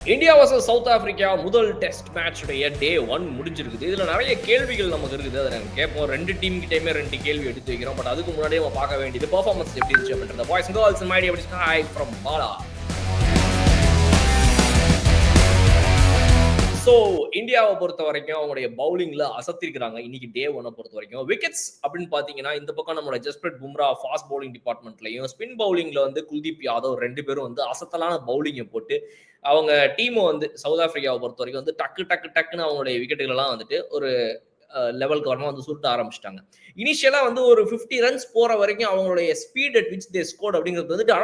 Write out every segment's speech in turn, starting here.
India versus south Africa முதல் test மேட்சுடைய டே 1 முடிஞ்சிருக்குது. இதுல நிறைய கேள்விகள் நமக்கு இருக்குது. அதை நாங்கள் கேட்போம். ரெண்டு டீம் கிட்டேயுமே 2 கேள்வி எடுத்து வைக்கிறோம். பட் அதுக்கு முன்னாடியே நம்ம பார்க்க வேண்டியது பெர்ஃபார்மன்ஸ் எப்படி இருந்துச்சு அப்படின்றத. Boys and girls my dear hi from Bala. So இந்தியாவை பொறுத்த வரைக்கும் அவங்களுடைய பவுலிங்ல அசத்திருக்கிறாங்க. இன்னைக்கு டே 1 பொறுத்த வரைக்கும் விக்கெட்ஸ் அப்படின்னு பாத்தீங்கன்னா இந்த பக்கம் நம்மளோட ஜஸ்பிரீத் பும்ரா ஃபாஸ்ட் பவுலிங் டிபார்ட்மெண்ட்லையும் ஸ்பின் பவுலிங்ல வந்து குல்தீப் யாதவ் 2 பேரும் வந்து அசத்தலான பவுலிங்கை போட்டு அவங்க டீமை வந்து சவுத் ஆப்பிரிக்காவை பொறுத்த வரைக்கும் வந்து டக்குன்னு அவங்களுடைய விக்கெட்டுகள் எல்லாம் வந்துட்டு ஒரு லெவலுக்கு வரமா வந்து சுருட்ட ஆரம்பிச்சிட்டாங்க. இனிஷியலா வந்து ஒரு 50 ரன்ஸ் போற வரைக்கும் அவங்களுடைய speed at which they scored அப்படிங்கிறது வந்துட்டு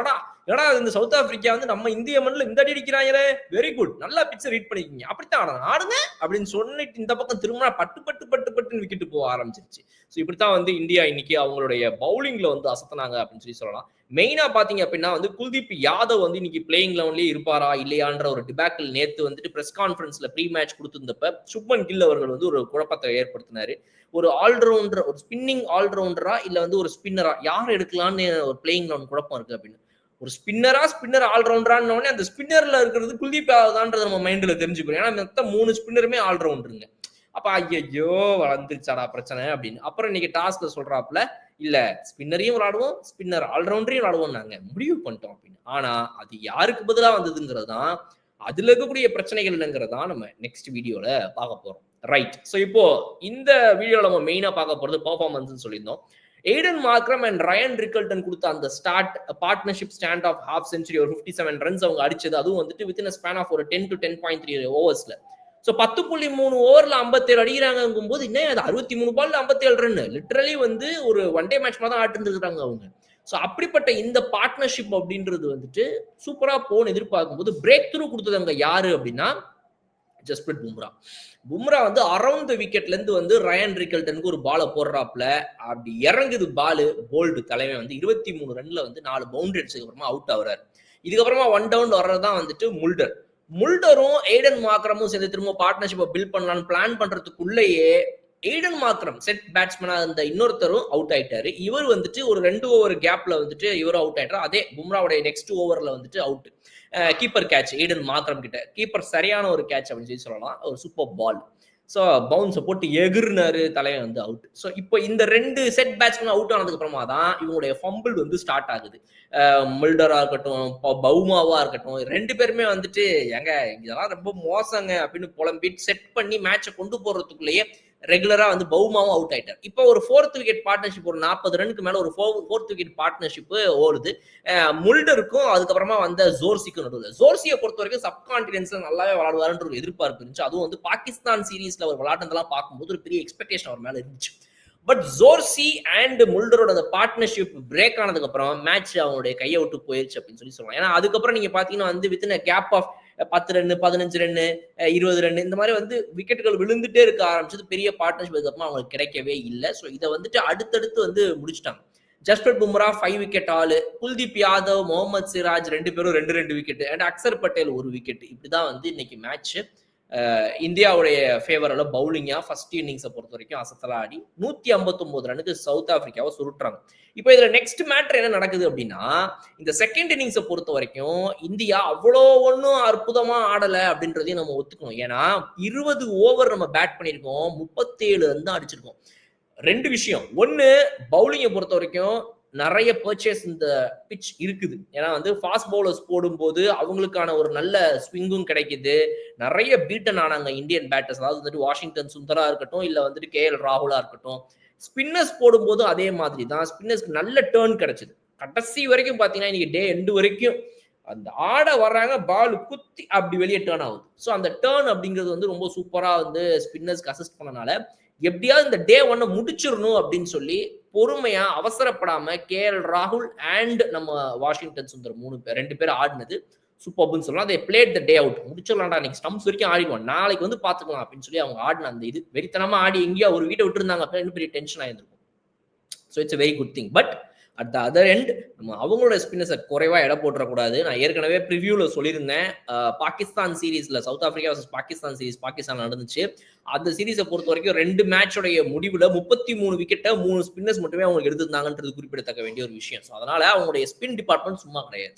ஏடா இந்த சவுத் ஆப்பிரிக்கா வந்து நம்ம இந்திய மண்ணில் இந்த அடி அடிக்கிறாங்களே, வெரி குட், நல்லா பிச்சை ரீட் பண்ணிக்கிங்க, அப்படித்தான் ஆடுங்க அப்படின்னு சொல்லிட்டு இந்த பக்கம் திரும்ப பட்டு விக்கெட்டு போக ஆரம்பிச்சிருச்சு. ஸோ இப்படித்தான் வந்து இந்தியா இன்னைக்கு அவங்களுடைய பவுலிங்ல வந்து அசத்தினாங்க அப்படின்னு சொல்லலாம். மெயினா பாத்தீங்க அப்படின்னா வந்து குல்தீப் யாதவ் வந்து இன்னைக்கு பிளேயிங் லெவன்லயே இருப்பாரா இல்லையான்ற ஒரு டிபாக்கிள் நேத்து வந்துட்டு பிரஸ் கான்ஃபரன்ஸ்ல ப்ரீ மேட்ச் கொடுத்திருந்தப்ப சுப்மன் கில் அவர்கள் வந்து ஒரு குழப்பத்தை ஏற்படுத்தினாரு. ஒரு ஆல்ரவுண்டர், ஒரு ஸ்பின்னிங் ஆல்ரவுண்டரா இல்ல வந்து ஒரு ஸ்பின்னரா யார் எடுக்கலாம்னு ஒரு பிளேயிங் லெவன் குழப்பம் இருக்கு அப்படின்னு. ஒரு ஸ்பின்னர் ஆல்ரவுண்டரான்னு அந்த ஸ்பின்னர்ல இருக்கிறது குல்தீப் யாதவ்ன்றத நம்ம மைண்ட்ல தெரிஞ்சுக்கிறோம். ஏன்னா மொத்தம் 3 ஸ்பின்னருமே ஆல்ரவுண்டருங்க. அப்ப ஐயோ வளர்ந்துருச்சாடா பிரச்சனை அப்படின்னு. அப்புறம் இன்னைக்கு டாஸ்க்ல சொல்றாப்புல இல்ல ஸ்பின்னரையும் விளாடுவோம், ஸ்பின்னர் ஆல்ரவுண்டரையும் விளாடுவோம், நாங்க முடிவு பண்ணிட்டோம் அப்படின்னு. ஆனா அது யாருக்கு பதிலா வந்ததுங்கிறது தான், அதுல இருக்கக்கூடிய பிரச்சனைகள் என்னங்கிறதா நம்ம நெக்ஸ்ட் வீடியோல பார்க்க போறோம். ரைட். ஸோ இப்போ இந்த வீடியோல நம்ம மெயினா பார்க்க போறது பெர்ஃபார்மன்ஸ் சொல்லியிருந்தோம். Aiden Markram and Ryan Rickelton கொடுத்த அந்த partnership stand of half century ஒரு 57 ரன்ஸ் அவங்க அடிச்சது. அதுவும் வந்துட்டு வித்தின் ஸ்பேன் ஆஃப் ஒரு 10 to 10.3 ஓவர்ஸ்ல. ஸோ 10.3 ஓவர்ல 57 அடிக்கிறாங்கும் போது இன்னும் அது 63 பால்ல 57 ரன் லிட்டரலி வந்து ஒரு ஒன் டே மேட்ச் மாதிரி தான் ஆட்டு இருந்துருக்காங்க அவங்க. ஸோ அப்படிப்பட்ட இந்த பார்ட்னர்ஷிப் அப்படின்றது வந்துட்டு சூப்பரா போன்னு எதிர்பார்க்கும்போது பிரேக் த்ரூ கொடுத்தது அங்க யாரு அப்படின்னா ஜஸ்பிரீத் பும்ரா வந்து அரௌண்ட் த விக்கெட்ல இருந்து வந்து ரயன் ரிக்கல்டனுக்கு ஒரு பாலை போடுறாப்ல, அப்படி இறங்குது பாலு, போல்டு தலைமை வந்து 23 ரன்ல வந்து 4 பவுண்டரி அடிச்சதுக்கு அப்புறமா அவுட் ஆகுறாரு. இதுக்கப்புறமா 1 டவுன் வர்றதுதான் வந்துட்டு முல்டரும் எய்டன் மார்க்ரமும் சேர்ந்து திரும்ப பார்ட்னர்ஷிப்பை பில்ட் பண்ணலாம்னு பிளான் பண்றதுக்குள்ளேயே எய்டன் மார்க்ரம் செட் பேட்ஸ்மேனா இருந்த இன்னொருத்தரும் அவுட் ஆயிட்டாரு. இவர் வந்துட்டு ஒரு 2 ஓவர் கேப்ல வந்துட்டு இவரும் அவுட் ஆயிட்டாரு. அதே பும்ராவுடைய நெக்ஸ்ட் ஓவர்ல வந்துட்டு out. Keeper catch Aiden Markram கிட்ட கீப்பர் சரியான ஒரு கேட்ச் அப்படின்னு சொல்லலாம். ஒரு சூப்பர் பால். ஸோ பவுன்ஸை போட்டு எகிர்னாரு, தலையை வந்து அவுட். ஸோ இப்போ இந்த 2 செட் பேட்ஸ்மேன் அவுட் ஆனதுக்கு அப்புறமா தான் இவங்களுடைய ஃபம்பிள் வந்து ஸ்டார்ட் ஆகுது. மில்டரா இருக்கட்டும், பவுமாவா இருக்கட்டும், 2 பேருமே வந்துட்டு எங்க இதெல்லாம் ரொம்ப மோசங்க அப்படின்னு புலம்பிட்டு செட் பண்ணி மேட்சை கொண்டு போறதுக்குள்ளேயே ரெகுலரா வந்து பவுமாவும் அவுட் ஆயிட்டார். இப்போ ஒரு 4th விக்கெட் பார்ட்னர்ஷிப், ஒரு 40 ரனுக்கு மேல ஒரு 4th விக்கெட் பார்ட்னர்ஷிப் ஓடுது. முல்டருக்கும் அதுக்கப்புறமா வந்த ஜோர்சிக்கும் நடுவில். ஜோர்சியை பொறுத்த வரைக்கும் சப்கான்டினென்ஸ்ல நல்லாவே விளையாடுவாருன்ற ஒரு எதிர்பார்ப்பு இருந்துச்சு. அதுவும் வந்து பாகிஸ்தான் சீரீஸ்ல அவர் விளையாடுறதெல்லாம் பார்க்கும்போது ஒரு பெரிய எக்ஸ்பெக்டேஷன் அவர் மேல இருந்துச்சு. பட் ஜோர்சி அண்ட் முல்டரோட அந்த பார்ட்னர்ஷிப் பிரேக் ஆனதுக்கு அப்புறம் மேட்ச் அவங்களுடைய கையை விட்டு போயிருச்சு அப்படின்னு சொல்லலாம். ஏன்னா அதுக்கப்புறம் நீங்க பாத்தீங்கன்னா வந்து within gap of 10 run, 15 run, 20 run இந்த மாதிரி வந்து விக்கெட்டுகள் விழுந்துட்டே இருக்க ஆரம்பிச்சது. பெரிய பார்ட்னர்ஷிப் அதுக்கப்புறம் அவங்களுக்கு கிடைக்கவே இல்லை. ஸோ இதை வந்துட்டு அடுத்தடுத்து வந்து முடிச்சுட்டாங்க. ஜஸ்பிரீத் பும்ரா 5 விக்கெட் ஆளு, குல்தீப் யாதவ், முகமது சிராஜ் 2 பேரும் 2 wicket and Axar Patel 1 wicket. இப்படிதான் வந்து இன்னைக்கு மேட்ச் இந்தியாவுடைய ஃபேவரால பவுலிங்கா ஃபர்ஸ்ட் இன்னிங்ஸை பொறுத்த வரைக்கும் அசத்தலா ஆடி 159 ரனுக்கு சவுத் ஆப்பிரிக்காவை சுருட்டுறாங்க. இப்போ இதுல நெக்ஸ்ட் மேட்டர் என்ன நடக்குது அப்படின்னா, இந்த செகண்ட் இன்னிங்ஸை பொறுத்த வரைக்கும் இந்தியா அவ்வளோ ஒன்றும் அற்புதமா ஆடலை அப்படின்றதையும் நம்ம ஒத்துக்கணும். ஏன்னா 20 ஓவர் நம்ம பேட் பண்ணியிருக்கோம், 37 ரன் தான் அடிச்சிருக்கோம். 2 விஷயம். ஒன்னு, பவுலிங்கை பொறுத்த வரைக்கும் நிறைய பர்ச்சேஸ் இந்த பிச் இருக்குது. ஏன்னா வந்து ஃபாஸ்ட் பவுலர்ஸ் போடும்போது அவங்களுக்கான ஒரு நல்ல ஸ்விங்கும் கிடைக்குது. நிறைய பீட்டன் ஆனாங்க இந்தியன் பேட்டர்ஸ். அதாவது வந்துட்டு வாஷிங்டன் சுந்தரா இருக்கட்டும், இல்ல வந்துட்டு KL ராகுலா இருக்கட்டும். ஸ்பின்னர்ஸ் போடும்போது அதே மாதிரி தான் ஸ்பின்னர்ஸ்க்கு நல்ல டேர்ன் கிடைச்சது. கடைசி வரைக்கும் பாத்தீங்கன்னா இன்னைக்கு டே எண்டு வரைக்கும் அந்த ஆட வர்றாங்க, பால் குத்தி அப்படி வெளியே டேர்ன் ஆகுது. ஸோ அந்த டேர்ன் அப்படிங்கிறது வந்து ரொம்ப சூப்பரா வந்து ஸ்பின்னர்ஸ்க்கு அசிஸ்ட் பண்ணனால எப்படியாவது இந்த டே 1 முடிச்சிடணும் அப்படின்னு சொல்லி பொறுமையா அவசரப்படாம KL ராகுல் அண்ட் நம்ம வாஷிங்டன் சுந்தர் 2 பேர் ஆடினது சூப்பர்னு சொல்லலாம். அதை பிளேட் த டே அவுட், முடிச்சிடலாம்டா இன்னைக்கு ஸ்டம்ப்ஸ் வரைக்கும் ஆடிடுவோம், நாளைக்கு வந்து பாத்துக்கலாம் அப்படின்னு சொல்லி அவங்க ஆடின அந்த இது வெறித்தனமா ஆடி எங்கேயோ ஒரு வீட்டை விட்டுருந்தாங்க, அப்ப இன்னும் பெரிய டென்ஷன் ஆயிருக்கும். So it's very good thing. But at the other end நம்ம அவங்களோட ஸ்பின்னர்ஸை குறைவா எடை போட்டுறக்கூடாது. நான் ஏற்கனவே ப்ரிவியூல சொல்லியிருந்தேன், பாகிஸ்தான் சீரீஸ்ல South Africa versus Pakistan series Pakistan நடந்துச்சு. அந்த சீரீஸை பொறுத்த வரைக்கும் 2 மேட்சோடைய முடிவுல 33 விக்கெட்டை 3 ஸ்பின்னர்ஸ் மட்டுமே அவங்க எடுத்திருந்தாங்கன்றது குறிப்பிடத்தக்க வேண்டிய ஒரு விஷயம். ஸோ அதனால அவங்களுடைய ஸ்பின் டிபார்ட்மெண்ட் சும்மா கிடையாது.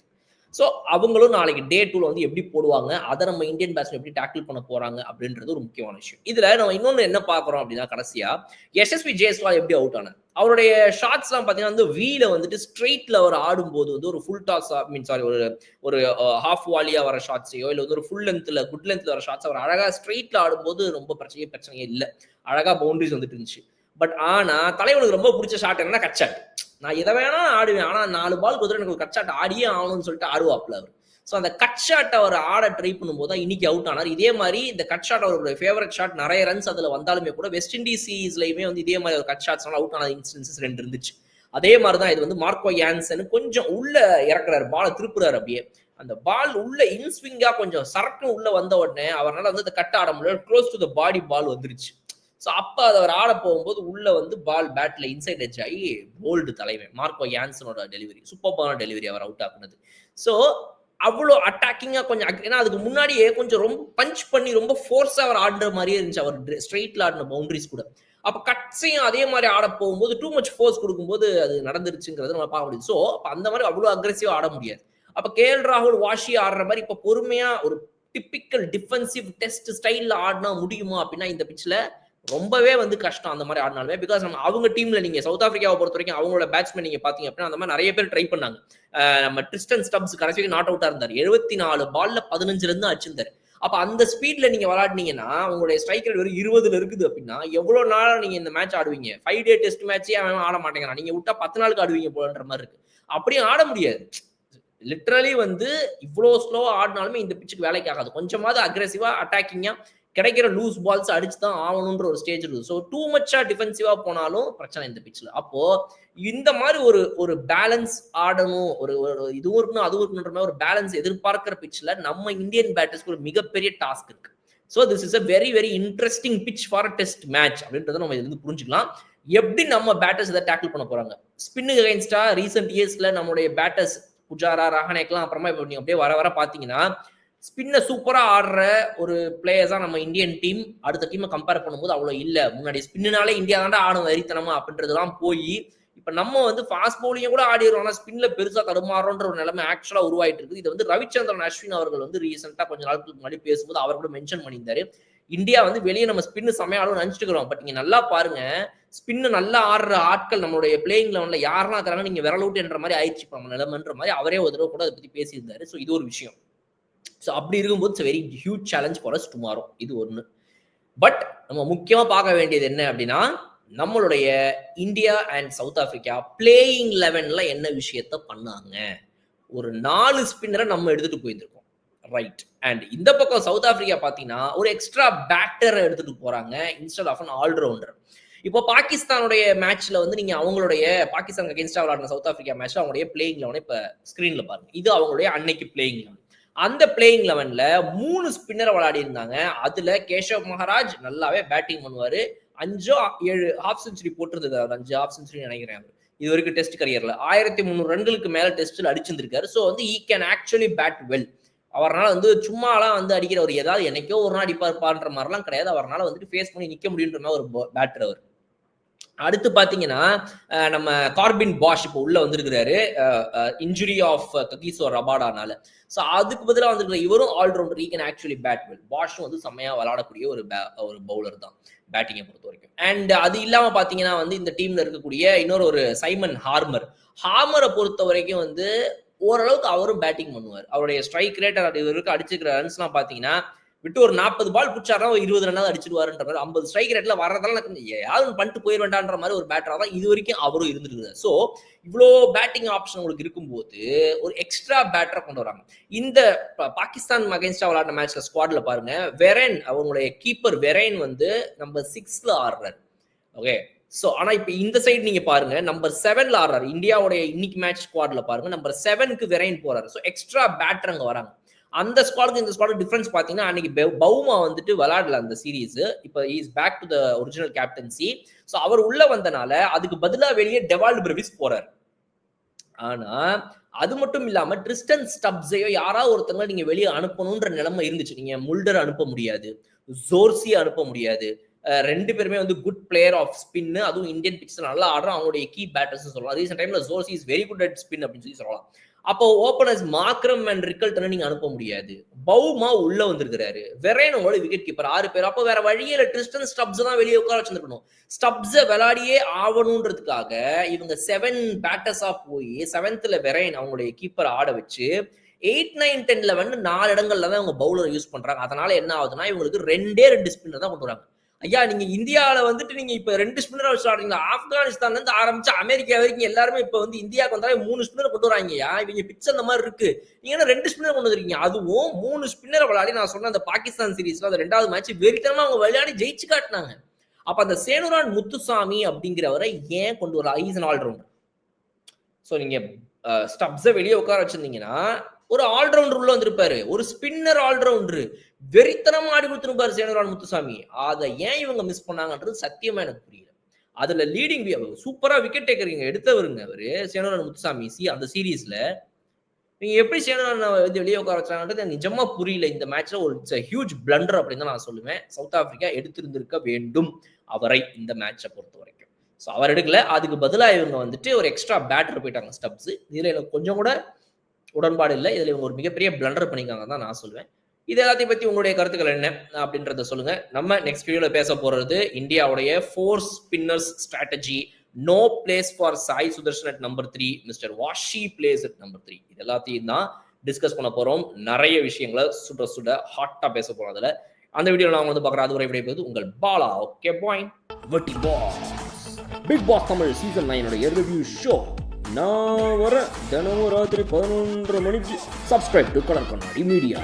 ஸோ அவங்களும் நாளைக்கு டே 2ல வந்து எப்படி போடுவாங்க, அதை நம்ம இந்தியன் பேட்ஸ்மேன் எப்படி டேக்கிள் பண்ண போறாங்க அப்படின்றது ஒரு முக்கியமான விஷயம். இதுல நம்ம இன்னொன்னு என்ன பார்க்குறோம் அப்படின்னா, கடைசியா யசஸ்வி ஜெய்ஸ்வால் எப்படி அவுட் ஆனார்? அவருடைய ஷாட்ஸ்லாம் பார்த்தீங்கன்னா வந்து வீல வந்துட்டு ஸ்ட்ரெயிட்ல அவர் ஆடும்போது வந்து ஒரு ஃபுல் டாஸ் சாரி ஒரு ஒரு ஹாஃப் வாலியா வர ஷாட்ஸையோ இல்ல வந்து ஒரு ஃபுல் லென்த்ல குட் லென்த்ல வர ஷாட்ஸ் அவர் அழகா ஸ்ட்ரெயிட்ல ஆடும்போது ரொம்ப பிரச்சனையே இல்ல. அழகா பவுண்டரிஸ் வந்துட்டு இருந்துச்சு. பட் ஆனா தலைவனுக்கு ரொம்ப பிடிச்ச ஷாட் என்னன்னா கட் ஷாட். நான் எதை வேணா ஆடுவேன். ஆனா 4 பால் குதிரை எனக்கு ஒரு கட் ஷாட் ஆடியே ஆகணும்னு சொல்லிட்டு ஆடுவாப்ல அவர். ஸோ அந்த கட் ஷாட் அவர் ஆட ட்ரை பண்ணும்போது தான் இன்னைக்கு அவுட் ஆனார். இதே மாதிரி இந்த கட் ஷாட் அவருடைய ஃபேவரட் ஷாட், நிறைய ரன்ஸ் அதுல வந்தாலுமே கூட வெஸ்ட் இண்டீஸ் சீரீஸ்லயுமே வந்து இதே மாதிரி ஒரு கட் ஷாட்ஸ்னால அவுட் ஆன இன்ஸ்டன்சஸ் 2 இருந்துச்சு. அதே மாதிரி தான் இது வந்து மார்க்கோ யான்சன் கொஞ்சம் உள்ள இறக்குறாரு, பாலை திருப்புறாரு. அப்படியே அந்த பால் உள்ள இன்ஸ்விங்கா கொஞ்சம் சரக்குன்னு உள்ள வந்த உடனே அவரால் வந்து கட் ஆட முடியல. க்ளோஸ் டு த பாடி பால் வந்துருச்சு. ஸோ அப்போ அதை அவர் ஆட போகும்போது உள்ள வந்து பால் பேட்ல இன்சைட் எட்ஜ் ஆகி போல்டு தலைவன் மார்க்கோ யான்சனோட டெலிவரி, சூப்பர்பான டெலிவரி அவர் அவுட் ஆக்குனது. ஸோ அவ்வளோ அட்டாக்கிங்கா கொஞ்சம், ஏன்னா அதுக்கு முன்னாடியே கொஞ்சம் ரொம்ப பஞ்ச் பண்ணி ரொம்ப ஃபோர்ஸா அவர் ஆடுற மாதிரியே இருந்துச்சு அவர் ஸ்ட்ரெயிட்ல ஆடின பவுண்டரிஸ் கூட. அப்ப கட்ஸையும் அதே மாதிரி ஆட போகும்போது டூ மச் ஃபோர்ஸ் கொடுக்கும்போது அது நடந்துருச்சுங்கிறது நம்ம பார்க்க முடியும். ஸோ அப்ப அந்த மாதிரி அவ்வளோ அக்ரெசிவா ஆட முடியாது. அப்ப கேஎல் ராகுல் வாஷி ஆடுற மாதிரி இப்ப பொறுமையா ஒரு டிப்பிக்கல் டிஃபென்சிவ் டெஸ்ட் ஸ்டைல்ல ஆடினா முடியுமா அப்படின்னா இந்த பிச்ல ரொம்பவே வந்து கஷ்டம் அந்த மாதிரி ஆடினாலுமே. பிகாஸ் நம்ம அவங்க டீம்ல நீங்க சவுத் ஆப்பிரிக்காவை பொறுத்த வரைக்கும் அவங்களோட பேட்ஸ்மேன் நீங்க பாத்தீங்க அப்படின்னா அந்த மாதிரி நிறைய பேர் ட்ரை பண்ணாங்க. நம்ம ட்ரிஸ்டன் ஸ்டப்ஸ் கடைசிக்கு நாட் அவுட்டா இருந்தார். 74 பால்ல 15 ரன் அடிச்சிருந்தாரு. அப்ப அந்த ஸ்பீட்ல நீங்க விளையாடுனீங்கன்னா உங்களுடைய ஸ்ட்ரைக் ரேட் வெறும் 20ல இருக்குது அப்படின்னா எவ்வளவு நாள் நீங்க இந்த மேட்ச் ஆடுவீங்க? 5 டே டெஸ்ட் மேட்சே அவன் ஆட மாட்டேங்கிறான். நீங்க விட்டா 10 நாளுக்கு ஆடுவீங்க போலன்ற மாதிரி இருக்கு. அப்படியே ஆட முடியாது. லிட்டரலி வந்து இவ்வளோ ஸ்லோவா ஆடினாலுமே இந்த பிச்சுக்கு வேலைக்கு ஆகாது. கொஞ்சமாவது அக்ரெசிவா அட்டாக்கிங்கா கிடைக்கிற லூஸ் பால்ஸ் அடிச்சு தான் ஆகணுன்ற ஒரு ஸ்டேஜ் இருக்குது. ஸோ டூ மச்சா டிஃபென்சிவா போனாலும் பிரச்சனை இந்த பிச்சில். அப்போ இந்த மாதிரி ஒரு ஒரு பேலன்ஸ் ஆடணும், ஒரு இதுவும் இருக்கணும் அதுவும் இருக்கணுன்ற மாதிரி ஒரு பேலன்ஸ் எதிர்பார்க்கிற பிச்சில் நம்ம இந்தியன் பேட்டர்ஸ்க்கு ஒரு மிகப்பெரிய டாஸ்க் இருக்கு. So this is a very very interesting pitch for test match அப்படின்றத நம்ம இதுல புரிஞ்சுக்கலாம். எப்படி நம்ம பேட்டர்ஸ் இதை டேக்கிள் பண்ண போறாங்க? ஸ்பின்னுக்கு அகைன்ஸ்டா ரீசெண்ட் இயர்ஸ்ல நம்மளுடைய பேட்டர்ஸ் புஜாரா, ரஹானேக்கெல்லாம் அப்புறமா இப்போ நீங்க அப்படியே வர வர பாத்தீங்கன்னா ஸ்பின்ன சூப்பரா ஆடுற ஒரு பிளேயர்ஸா நம்ம இந்தியன் டீம் அடுத்த டீமை கம்பேர் பண்ணும்போது அவ்வளவு இல்ல. முன்னாடி ஸ்பின்னாலே இந்தியா தாண்டா ஆடும் வெறித்தனமா அப்படின்றதுலாம் போய் இப்ப நம்ம வந்து ஃபாஸ்ட் பவுலிங்க கூட ஆடிடுறோம், ஆனா ஸ்பின்ல பெருசா தடுமாறோன்ற ஒரு நிலைமை ஆக்சுவலா உருவாயிட்டு இருக்குது. இது வந்து ரவிச்சந்திரன் அஸ்வின் அவர்கள் வந்து ரீசெண்டா கொஞ்ச நாளுக்கு முன்னாடி பேசும்போது அவர் கூட மென்ஷன் பண்ணியிருந்தாரு. இந்தியா வந்து வெளியே நம்ம ஸ்பின்னு செமையா ஆடும் நினைச்சிட்டு இருக்கிறோம். பட் நீங்க நல்லா பாருங்க, ஸ்பின்னு நல்லா ஆடுற ஆட்கள் நம்மளுடைய பிளேயிங் லெவன்ல யாரெல்லாம் இருக்கிறாங்க நீங்க விரல் அவுட் என்ற மாதிரி ஆயிடுச்சு நம்ம நிலைமைன்ற மாதிரி அவரே ஒரு தடவை கூட அதை பத்தி பேசியிருந்தாரு. ஸோ இது ஒரு விஷயம். ஸோ அப்படி இருக்கும்போது it's very huge challenge for us tomorrow. இது ஒன்று. பட் நம்ம முக்கியமா பார்க்க வேண்டியது என்ன அப்படின்னா நம்மளுடைய India and South Africa playing 11ல என்ன விஷயத்த பண்ணாங்க. ஒரு 4 ஸ்பின்னரை நம்ம எடுத்துட்டு போயிருந்திருக்கோம், ரைட்? அண்ட் இந்த பக்கம் சவுத் ஆப்பிரிக்கா பார்த்தீங்கன்னா ஒரு எக்ஸ்ட்ரா பேட்டரை எடுத்துட்டு போறாங்க இன்ஸ்டெட் ஆஃப் அன் ஆல்ரவுண்டர். இப்போ பாகிஸ்தானுடைய மேட்ச்ல வந்து நீங்க அவங்களுடைய பாகிஸ்தான் அகேன்ஸ்டா விளையாடின சவுத் ஆப்பிரிக்கா மேட்ச்ல அவங்களுடைய பிளேயிங் லெவனை இப்ப ஸ்கிரீன்ல பாருங்க. இது அவங்களுடைய அன்னைக்கு பிளேயிங் லெவன். அந்த பிளேயிங் லெவன்ல 3 ஸ்பின்னர் விளையாடி இருந்தாங்க. அதுல கேஷவ் மகாராஜ் நல்லாவே பேட்டிங் பண்ணுவாரு. 5-7 ஹாஃப் செஞ்சுரி போட்டிருந்தது. அவர் 5 ஹாஃப் செஞ்சுரி நினைக்கிறேன். இது வரைக்கும் டெஸ்ட் கரியர்ல 1300 ரன்களுக்கு மேல டெஸ்ட்ல அடிச்சிருந்திருக்காரு. ஸோ வந்து he can actually bat well. அவரால் வந்து சும்மாலாம் வந்து அடிக்கிற ஒரு ஏதாவது என்னைக்கோ ஒரு நாள் அடிப்பார்ன்ற மாதிரிலாம் கிடையாது. அவரால் வந்துட்டு ஃபேஸ் பண்ணி நிக்க முடியுன்ற மாதிரி ஒரு பேட்டர் அவர். அடுத்து பாத்தீங்கன்னா நம்ம கார்பின் பாஷ் இப்போ உள்ள வந்திருக்கிறாரு இன்ஜுரி ஆஃப் ககிசோ ரபாடானால. ஸோ அதுக்கு பதிலாக வந்திருக்கிற இவரும் all-rounder. He can actually bat well. பாஷும் வந்து செம்மையா விளையாடக்கூடிய ஒரு பவுலர் தான் பேட்டிங்கை பொறுத்த வரைக்கும். அண்ட் அது இல்லாம பாத்தீங்கன்னா வந்து இந்த டீம்ல இருக்கக்கூடிய இன்னொரு ஒரு சைமன் ஹார்மரை பொறுத்த வரைக்கும் வந்து ஓரளவுக்கு அவரும் பேட்டிங் பண்ணுவார். அவருடைய ஸ்ட்ரைக் ரேட் இவருக்கு அடிச்சுக்கிற ரன்ஸ்லாம் பாத்தீங்கன்னா விட்டு ஒரு 40 பால் பிடிச்சாருன்னா 20 ரன்னாவது அடிச்சிடுவாருன்ற மாதிரி 50 ஸ்ட்ரைக் ரேட்ல வர்றதெல்லாம் யாரும் பண்ணிட்டு போயிட வேண்டான்ற மாதிரி ஒரு பேட்டரா தான் இது வரைக்கும் அவரும் இருந்துருக்குது. ஸோ இவ்வளோ பேட்டிங் ஆப்ஷன் உங்களுக்கு இருக்கும்போது ஒரு எக்ஸ்ட்ரா பேட்டரை கொண்டு வராங்க. இந்த பாகிஸ்தான் அகைன்ஸ்டா விளையாடின மேட்ச்ல ஸ்குவாட்ல பாருங்க, வெரேன் அவங்களுடைய கீப்பர் வெரேன் வந்து நம்பர் 6ல ஆடுறாரு. ஓகே, ஸோ ஆனா இப்ப இந்த சைடு நீங்க பாருங்க நம்பர் 7ல ஆடுறாரு. இந்தியாவுடைய இன்னைக்கு மேட்ச் ஸ்குவாட்ல பாருங்க நம்பர் 7க்கு வெரைன் போறாரு. ஸோ எக்ஸ்ட்ரா பேட்டர் அங்க வராங்க. அந்த ஸ்குவாடுக்கு இந்த ஸ்குவாடு டிஃபரன்ஸ் பாத்தீங்கன்னா அன்னைக்கு பவுமா வந்துட்டு விளையாடல அந்த சீரீஸ். இப்போ is back to the original captaincy. So அவர் உள்ள வந்தனால அதுக்கு பதிலா வெளியே டெவால்ட் பிரவிஸ் போறாரு. ஆனா அது மட்டும் இல்லாம ட்ரிஸ்டன் ஸ்டப்ஸையோ யாராவது ஒருத்தவங்க நீங்க வெளியே அனுப்பணும்ன்ற நிலைமை இருந்துச்சு. நீங்க முல்டர் அனுப்ப முடியாது, ஜோர்சி அனுப்ப முடியாது. 2 பேருமே வந்து குட் பிளேயர் ஆஃப் ஸ்பின், அதுவும் இந்தியன் பிட்ச்ல நல்லா ஆடுறோம். அவங்களுடைய கீ பேட்டர்ஸ் சொல்லலாம். ரீசெண்ட் டைம்ல Zorzi is very good at spin அப்படின்னு சொல்லி சொல்லலாம். அப்போ ஓபனர்ஸ் மார்க்ரம் அண்ட் ரிக்கல்டனை நீங்க அனுப்ப முடியாது. பவுமா உள்ள வந்திருக்கிறாரு. வெரேனோட விக்கெட் கீப்பர் 6 பேர். அப்போ வேற வழியே இல்ல. ட்ரிஸ்டன் ஸ்டப்ஸ் தான் வெளியே உட்கார வச்சிருக்கணும். ஸ்டப்ஸ விளையாடியே ஆவணுன்றதுக்காக இவங்க 7 பேட்டர்ஸா போய் 7th வெரேன் அவங்களுடைய கீப்பர் ஆட வச்சு 8, 9, 10, 11 4 இடங்கள்ல தான் இவங்க பவுலர் யூஸ் பண்றாங்க. அதனால என்ன ஆகுதுன்னா இவங்களுக்கு 2 ஸ்பின்னர் தான் கொண்டு வராங்க. ஐயா நீங்க இந்தியாவில வந்துட்டு நீங்க இப்ப 2 ஸ்பின்னர் வச்சு ஆடுறீங்க. ஆப்கானிஸ்தான்ல இருந்து ஆரம்பிச்சு அமெரிக்கா வரைக்கும் எல்லாருமே இப்ப வந்து இந்தியாவுக்கு வந்தாலே 3 ஸ்பின்னர் கொண்டு வராங்கயா. இவங்க பிச் அந்த மாதிரி இருக்கு. நீங்க என்ன 2 ஸ்பின்னர் கொண்டு வந்துருக்கீங்க. அதுவும் 3 ஸ்பின்னர் விளையாடி நான் சொன்ன அந்த பாகிஸ்தான் சீரீஸ்ல அந்த 2வது மேட்ச் வெறித்தனமா அவங்க விளையாடி ஜெயிச்சு காட்டினாங்க. அப்ப அந்த சேனுரான் முத்துசாமி அப்படிங்கிறவரை ஏன் கொண்டு வர ஐஸ் ஆல்ரவுண்டர். சோ நீங்க ஸ்டப்ஸ வெளியே உட்கார வச்சிருந்தீங்கன்னா ஒரு ஆல்ரவுண்டர் உள்ள வந்திருப்பாரு. ஒரு ஸ்பின்னர் ஆல்ரவுண்டர் வெறித்தனமா ஆடி கொடுத்துருப்பாரு சேனுரான் முத்துசாமி. அதை ஏன் இவங்க மிஸ் பண்ணாங்கன்றது சத்தியமா எனக்கு புரியல. அதுல லீடிங் சூப்பரா விக்கெட் டேக்கரிங்க எடுத்தவருங்க அவரு சேனுரான் முத்துசாமி. அந்த சீரீஸ்ல நீங்க எப்படி சேனுரான் வெளியே உட்கார வச்சாங்கன்றது நிஜமா புரியல. இந்த மேட்ச்ல ஒரு ஹியூஜ் பிளண்டர் அப்படின்னு தான் நான் சொல்லுவேன். சவுத் ஆப்பிரிக்கா எடுத்திருந்திருக்க வேண்டும் அவரை இந்த மேட்சை பொறுத்த வரைக்கும். ஸோ அவர் எடுக்கல. அதுக்கு பதிலாக இவங்க வந்துட்டு ஒரு எக்ஸ்ட்ரா பேட்டர் போயிட்டாங்க ஸ்டப்ஸ். இதுல எனக்கு கொஞ்சம் கூட உடன்பாடு இல்லை. இதுல இவங்க ஒரு மிகப்பெரிய பிளண்டர் பண்ணிக்காங்க தான் நான் சொல்லுவேன். இது எல்லாத்தையும் பத்தி உங்களுடைய கருத்துக்கள் என்ன அப்படின்றத சொல்லுங்க. நம்ம நெக்ஸ்ட் வீடியோல பேச போறது இந்தியாவுடைய 4 spinners strategy. No place for Sai Sudharsan at number 3, mister Washi place at number 3. இது எல்லாத்தையும் தான் டிஸ்கஸ் பண்ண போறோம். நிறைய விஷயங்களை சுட ஹாட்டா பேச போறோம். அதுல அந்த வீடியோல நான் வந்து பார்க்குறேன். அதுவரை விடைபெறுவது உங்கள் பாலா. ஓகே பாயிண்ட் வட்டி boss Bigg Boss Tamil season 9 review show. நான் வர தினமும் ராத்திரி 11:30 மணிக்கு. Subscribe to colour Kannadi media.